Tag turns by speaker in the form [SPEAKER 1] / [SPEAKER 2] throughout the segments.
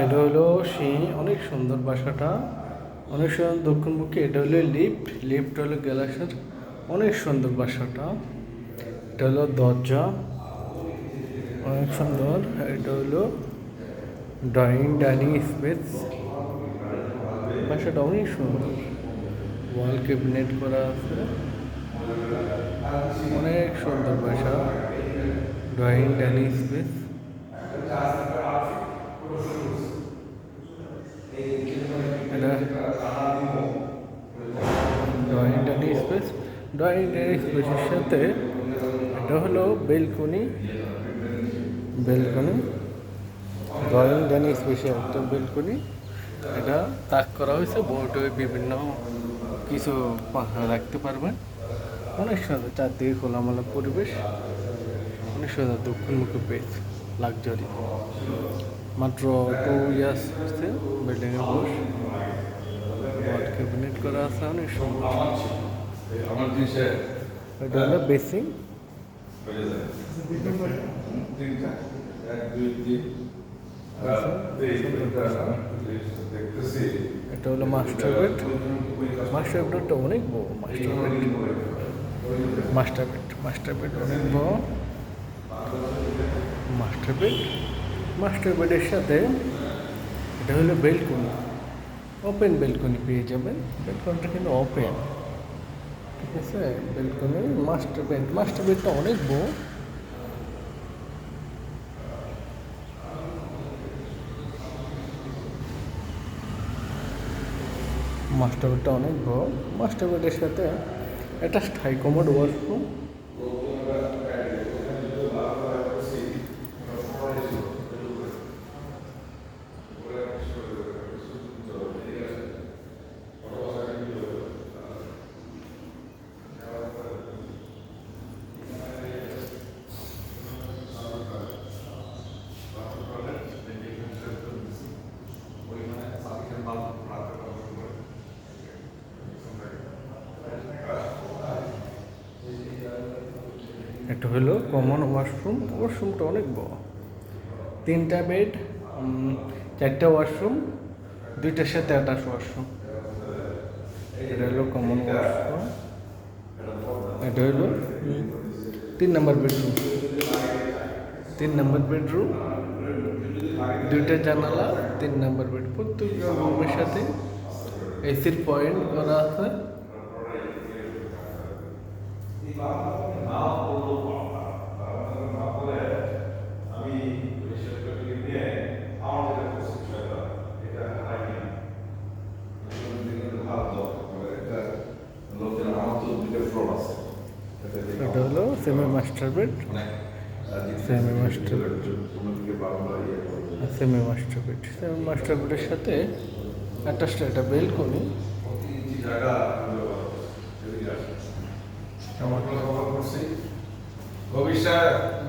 [SPEAKER 1] এটা হলো সেই অনেক সুন্দর বাসাটা, অনেক সুন্দর দক্ষিণমুখী। এটা হলো লিফট, লিফট হলো গ্যালাক্সির অনেক সুন্দর বাসাটা। এটা হলো দরজা, অনেক সুন্দর। এটা হলো ডাইনিং স্পেস, বাসাটা অনেক সুন্দর। ওয়াল ক্যাবিনেট করা আছে, অনেক সুন্দর বাসা। ডাইনিং স্পেস, এটা ডাইনিং স্পেস। ডাইনিং স্পেসের সাথে এটা হলো বেলকনি, বেলকনি ডাইনিং স্পেসের একটা বেলকনি। এটা তাক করা হয়েছে, বোর্ডে বিভিন্ন কিছু রাখতে পারবেন। অনেক সুন্দর, চারদিকে খোলামেলা পরিবেশ, অনেক সুন্দর। দক্ষিণমুখী পেজ, লাক্সারি, মাত্র 2 ইয়ার্স হচ্ছে বিল্ডিংয়ের বয়স। ওয়াল ক্যাবিনেট করা আছে, অনেক সুন্দর। এটা হলো বেসিং, এটা হলো মাস্টার বেড। মাস্টার বেডটা অনেক বড়। মাস্টার বেড অনেক বড়। মাস্টার বেডের সাথে এটা হলো বেলকনি, ওপেন বেলকনি পেয়ে যাবেন। বেলকনিটা কিন্তু ওপেন, ঠিক আছে। বেলকনি, মাস্টার বেডটা অনেক বড়। মাস্টার বেডটা অনেক বড়। মাস্টার বেডের সাথে একটা স্থায়ী কমোড ওয়াশরুম। এটা হলো কমন ওয়াশরুম। ওয়াশরুমটা অনেক বড়, 3টা বেড, 4টা ওয়াশরুম, 2টার সাথে অ্যাটাচ ওয়াশরুম। এটা হলো কমন ওয়াশরুম। এটা হলো 3 নম্বর বেডরুম। 3 নম্বর বেডরুম, 2টা জানালা, 3 নম্বর বেড। প্রত্যেকটা রুমের সাথে এসির পয়েন্ট করা আছে। এটা হলো semi master bed, semi master bed, semi master bed. Semi master বেডের সাথে একটা বেলকনি।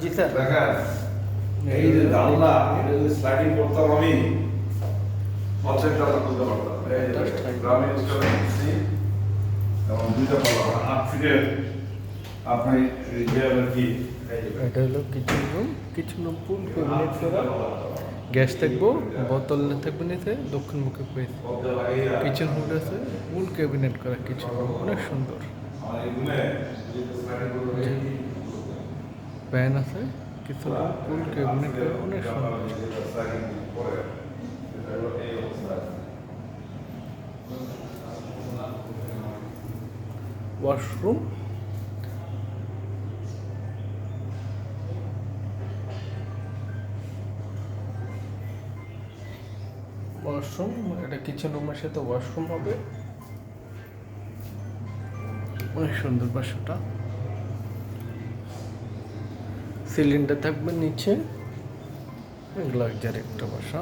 [SPEAKER 1] জি স্যার,
[SPEAKER 2] দেখেন এই যে জানলা, এটা যদি স্লাইডিং করতাম আমি অর্ধেকটা করতে পারতাম। গ্রামে ইনস্টল করছি এবং 2টা পাল্লা 8 ফিটের আপনি রিজার্ভার কি।
[SPEAKER 1] এটা হলো কিচেন রুম। কিচেন রুম ফুল ক্যাবিনেট করা, গ্যাস থাকবো, বোতল থাকবে নিচে, দক্ষিণমুখী পেজ। কিচেন হুড আছে, ফুল ক্যাবিনেট করা কিচেন রুম, অনেক সুন্দর। প্যান আছে, কিচেন রুম ফুল ক্যাবিনেট করা, অনেক সুন্দর। ওয়াশরুম, এটা কিচেন রুমের সাথে ওয়াশরুম হবে, অনেক সুন্দর বাসাটা। সিলিন্ডার থাকবে নিচে, লাক্সারি একটা বাসা।